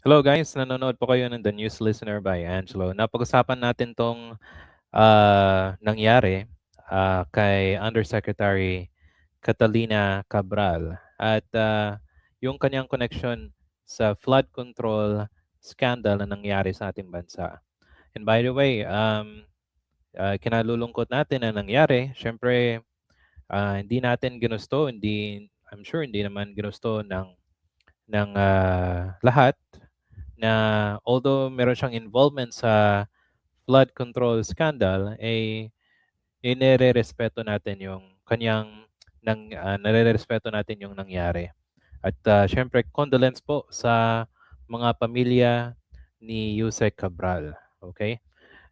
Hello guys, nanonood po kayo ng The News Listener by Angelo. Napag-usapan natin tong nangyari kay Undersecretary Catalina Cabral at yung kanyang connection sa flood control scandal na nangyari sa ating bansa. And by the way, kinalulungkot natin na nangyari. Siyempre, hindi natin ginusto, I'm sure hindi naman ginusto ng lahat na although meron siyang involvement sa flood control scandal, inirerespeto natin yung kanyang nare-respeto natin yung nangyari. At syempre, condolence po sa mga pamilya ni Yusek Cabral. Okay?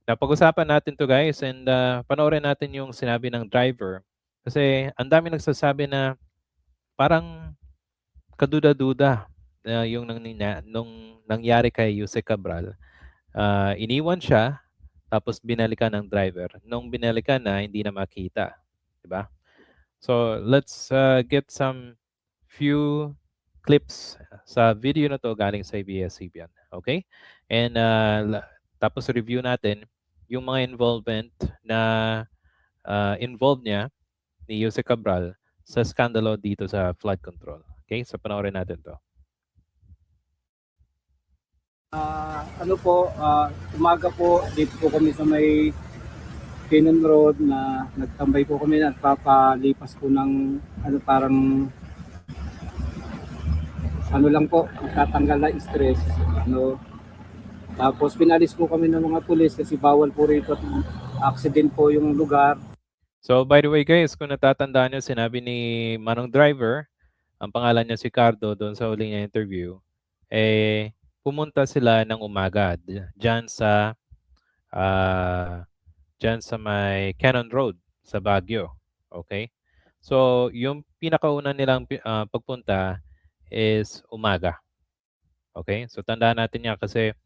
Napag-usapan natin to guys and panoorin natin yung sinabi ng driver. Kasi ang dami nagsasabi na parang kaduda-duda nung nangyari kay Yusek Cabral. Iniwan siya, tapos binalikan ng driver. Nung binalikan na, hindi na makita. Diba? So, let's get some few clips sa video na to galing sa ABS-CBN. Okay? And tapos review natin yung mga involvement na involved niya ni Jose Cabral sa skandalo dito sa flood control. Okay? So, panoorin natin to. Umaga po, dito po kami sa may Cannon Road na nagtambay po kami at papalipas po ng parang lang po, tatanggal na stress. Tapos pinalis po kami ng mga pulis kasi bawal po rito at accident po yung lugar. So, by the way guys, kung natatandaan nyo, sinabi ni Manong Driver, ang pangalan niya si Cardo doon sa huling niya interview, pumunta sila ng umaga dyan sa may Cannon Road sa Baguio. Okay? So, yung pinakauna nilang pagpunta is umaga. Okay? So, tandaan natin yan kasi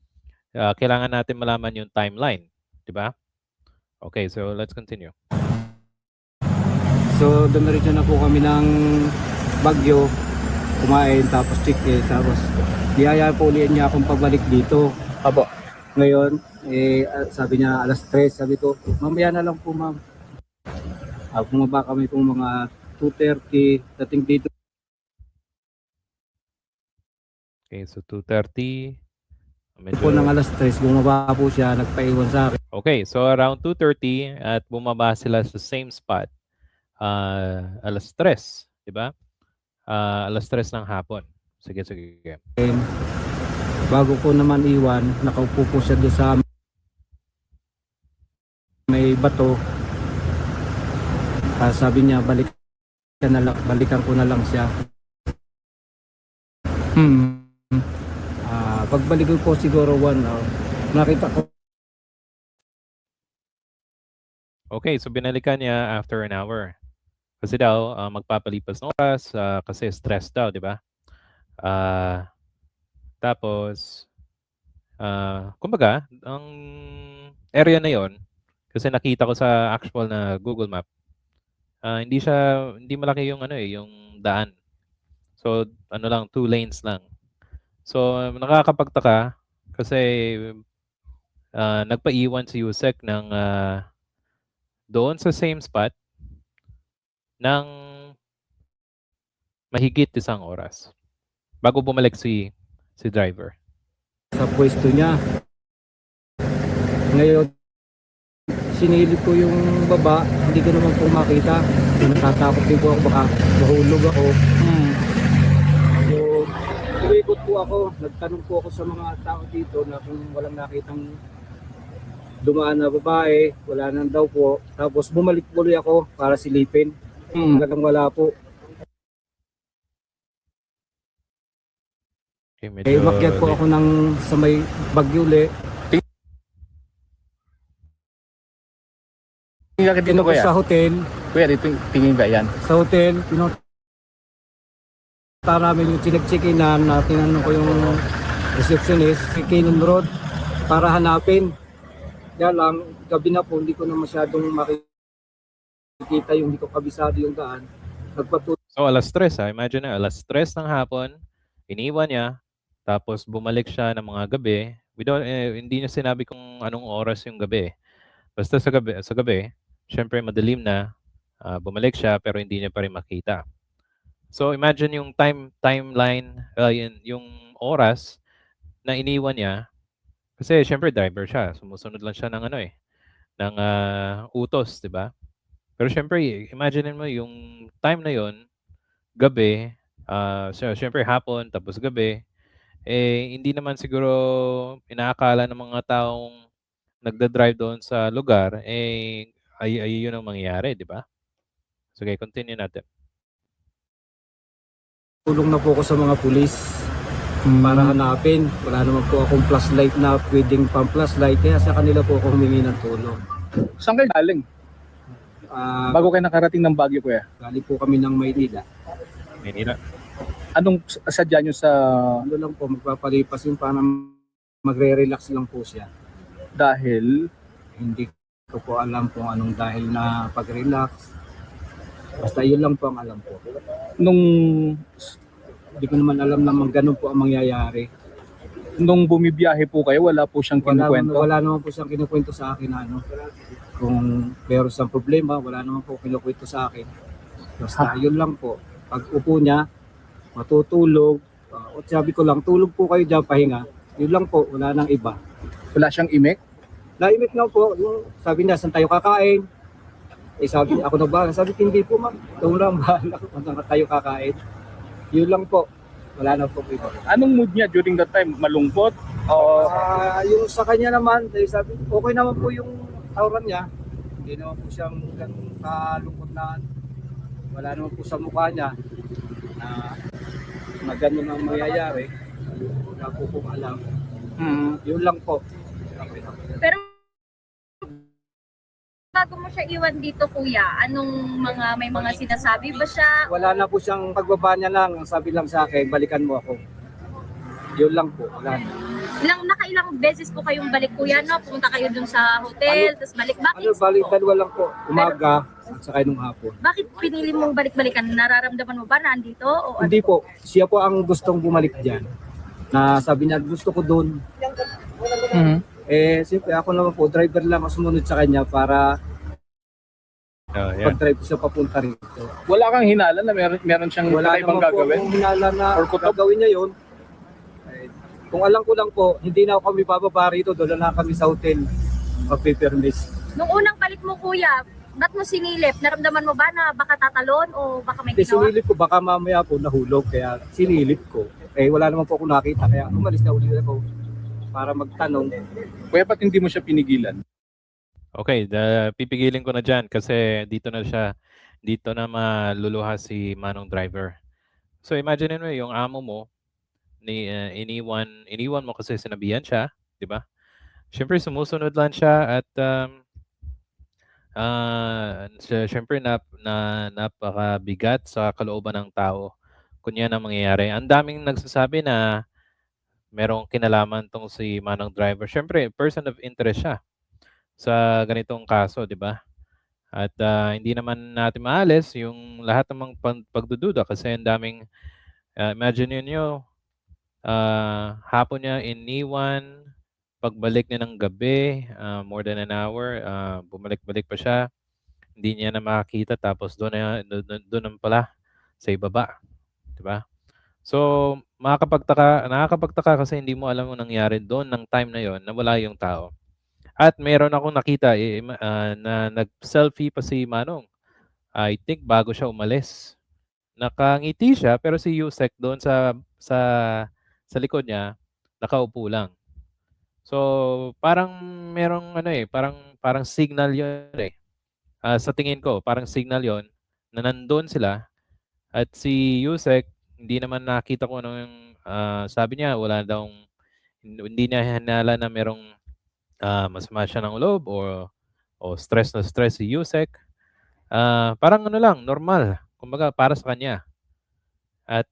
kailangan natin malaman yung timeline. Diba? Okay, so let's continue. So, dumiretso na po kami ng Baguio, kumain, tapos chicken, tapos biyaya po ulit niya akong pabalik dito. Apo. Ngayon, sabi niya alas 3, sabi ko, mamaya na lang po ma'am. Bumaba kami po mga 2:30, dating dito. Okay, so 2:30. Medyo... po ng alas 3, bumaba po siya, nagpaiwan sa akin. Okay, so around 2:30 at bumaba sila sa same spot. Alas 3, di ba? Alas 3 ng hapon. Sige. Bago ko naman iwan, nakaupo po siya doon sa may bato. Sabi niya, balikan ko na lang siya. Pagbalik ko siguro 1 hour, nakita ko. Okay, so binalikan niya after an hour. Kasi daw, magpapalipas ng oras kasi stress daw, di ba? Tapos, kumbaga, ang area na yon, kasi nakita ko sa actual na Google Map, hindi malaki yung yung daan. So, 2 lanes lang. So, nakakapagtaka kasi nagpaiwan si Yusek ng doon sa same spot ng mahigit 1 oras bago bumalik si driver. Sa pwesto niya. Ngayon, sinilip ko yung baba, hindi ko naman po makita. Natatakot din po ako, baka mahulog ako. So, tuwikot po ako, nagtanong po ako sa mga tao dito na kung walang nakitang dumaan na babae, wala nang daw po. Tapos bumalik tuloy ako para silipin. Hanggang wala po. Okay, umakyat po ako ng sa may Baguio uli. Dito kuya. Sa hotel. Kuya, dito tingin ba yan? Sa hotel, pinunta namin yung check-in-in na tinanong ko yung receptionist, si Cannon Road, para hanapin. Kaya lang, gabi na po, hindi ko na masyadong makikita yung hindi ko kabisado yung daan. So, alas 3, imagine na, alas 3 ng hapon, iniwan niya, Tapos bumalik siya ng mga gabi. Hindi niya sinabi kung anong oras yung gabi. Basta sa gabi, siyempre madilim na, bumalik siya pero hindi niya pa rin makita. So imagine yung timeline, yung oras na iniwan niya kasi siyempre driver siya, sumusunod lang siya ng ano, ng, utos, 'di ba? Pero siyempre imaginin mo yung time na yon, gabi, siyempre hapon tapos gabi, hindi naman siguro inaakala ng mga taong nagda-drive doon sa lugar, ay yun ang mangyayari, 'di ba? Sige, continue natin. Tulong na po ako sa mga pulis para hanapin. Wala naman po akong flashlight na pwedeng pang-flashlight, kaya sa kanila po ako humingi ng tulong. Saan kayo galing? Bago kayo nakarating ng Baguio, kuya? Galing po kami ng Maynila. Manila. Anong sadya nyo sa Ano lang po, magpapalipas yung para magre-relax lang po siya. dahil Hindi ko po alam kung anong dahil na pag-relax. Basta yun lang po ang alam ko. nung Hindi ko naman alam naman ganun po ang mangyayari. bumibiyahe po kayo, wala po siyang kinukwento? Wala naman po siyang kinukwento sa akin na ano. Kung meron siyang problema, wala naman po kinukwento sa akin. Basta yun lang po. Pag upo niya, matutulog. At sabi ko lang, tulog po kayo dyan, pahinga. Yun lang po, wala nang iba. Wala siyang imik? Naimik nga po, yung sabi niya, saan tayo kakain? Sabi, ako na ba? Sabi ko, hindi po ma'am, ikaw lang bahala kung saan tayo kakain. Yun lang po, wala na po iba. Anong mood niya during that time? Malungkot? O Yung sa kanya naman, sabi, okay naman po yung aura niya. Hindi naman po siyang ganun kalungkot na wala naman po sa mukha niya na ganun ang mangyayari. Wala po kong alam. Yun lang po. Okay na po. Pero bago mo siya iwan dito, kuya, may mga sinasabi ba siya? Wala na po siyang pagbaba niya lang. Ang sabi lang sa akin, balikan mo ako. Yun lang po, wala na. Nakailang beses po kayong balik, kuya, no? Pumunta kayo dun sa hotel, tapos balik. Balik dalawa lang po. Umaga at saka nung hapon. Bakit pinili mong balik-balikan? Nararamdaman mo ba na andito? O Hindi po, siya po ang gustong bumalik dyan. Na sabi niya, gusto ko doon. Siyempre ako naman po, driver lang ako sumunod sa kanya para Yeah. pag-drive siya papunta rito. wala kang hinala na meron siyang Wala kakaibang naman po gagawin? akong hinala na Or kutob? gagawin niya yun. Kung alam ko lang po, hindi na ako kami bababa rito, doon na kami sa hotel. Magpipermis. nung unang balik mo, kuya, ba't mo sinilip? Naramdaman mo ba na baka tatalon o baka may Kasi ginawa? sinilip ko, baka mamaya po nahulog, kaya sinilip ko. Wala naman po ako nakita, kaya umalis na ulit ako para magtanong. Kuya, ba't hindi mo siya pinigilan? Okay, pipigilin ko na dyan kasi dito na maluluha si Manong driver. So imagine mo yung amo mo, iniwan mo kasi sinabihan siya, di ba? Siyempre sumusunod lang siya at siyempre napakabigat sa kalooban ng tao kung yan ang mangyayari. Ang daming nagsasabi na merong kinalaman tong si Manong driver. Siyempre, person of interest siya sa ganitong kaso, di ba? At hindi naman natin maalis yung lahat ng mga pagdududa kasi ang daming, imagine niyo, hapon niya iniwan, pagbalik niya ng gabi, more than an hour, bumalik-balik pa siya, hindi niya na makakita tapos doon pala sa ibaba, di ba? So, nakakapagtaka kasi hindi mo alam ang nangyari doon ng time na yon na wala yung tao. At meron akong nakita na nag-selfie pa si Manong. I think bago siya umalis. Nakangiti siya pero si Yusek doon sa likod niya nakaupo lang. So, parang merong parang signal 'yon eh. Sa tingin ko, parang signal 'yon na nandoon sila at si Yusek hindi naman nakita ko anong sabi niya hindi niya hinala na merong masama siya ng loob o stress na stress si Yusek. Parang ano lang, normal. Kumbaga para sa kanya. At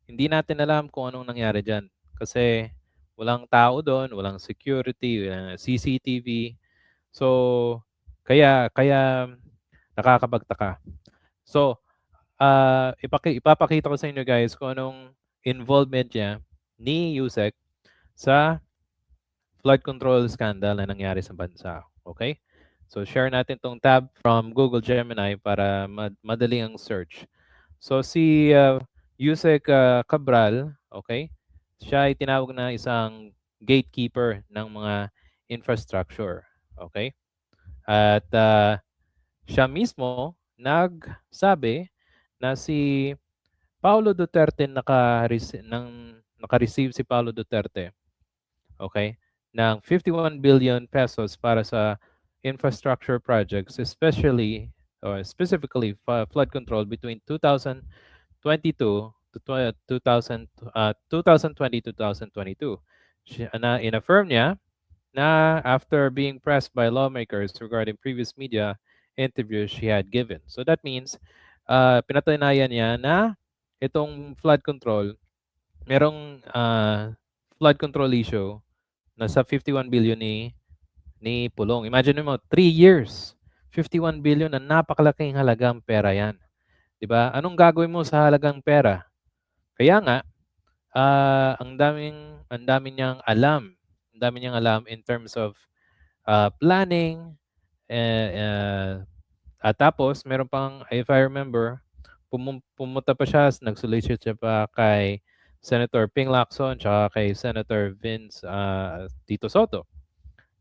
hindi natin alam kung anong nangyari diyan kasi walang tao doon, walang security, walang CCTV. So kaya nakakapagtaka. So ipapakita ko sa inyo guys kung anong involvement niya ni Yusek sa flood control scandal na nangyari sa bansa. Okay? So share natin tong tab from Google Gemini para madali ang search. So si Yusek Cabral, okay? Siya ay tinawag na isang gatekeeper ng mga infrastructure. Okay? At siya mismo nagsabi na si Paulo Duterte naka-receive si Paulo Duterte, okay, ng 51 billion pesos para sa infrastructure projects, especially or specifically flood control between 2022 to 2020-2022. Na in-affirm niya na after being pressed by lawmakers regarding previous media interviews she had given. So that means pinatunayan niya na itong flood control, merong flood control issue na sa 51 billion ni Pulong. Imagine mo, 3 years, 51 billion na napakalaking halagang pera yan. 'Di ba? Anong gagawin mo sa halagang pera? Kaya nga, ang dami niyang alam. Ang dami niyang alam in terms of planning, at tapos meron pang, if I remember, pumunta pa siya, nag-solicit siya pa kay Senator Ping Lacson tsaka kay Senator Vince Tito Soto.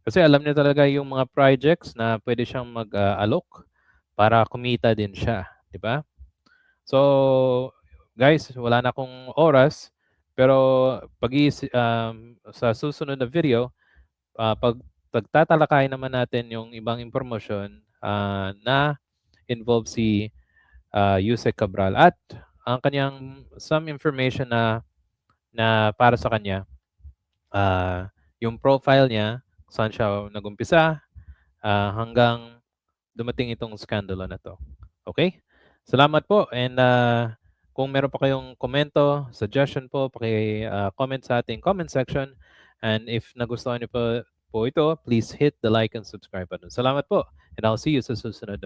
Kasi alam niya talaga yung mga projects na pwede siyang mag-alok para kumita din siya, di ba? So, guys, wala na akong oras, pero sa susunod na video, pagtatalakayin naman natin yung ibang impormasyon na involve si Yusek Cabral at ang kanyang some information na para sa kanya, yung profile niya, saan siya nagumpisa hanggang dumating itong skandalo na to. Okay? Salamat po, and kung meron pa kayong komento, suggestion po, paki-comment sa ating comment section, and if nagustuhan niyo po ito, please hit the like and subscribe button. Salamat po, and I'll see you sa susunod na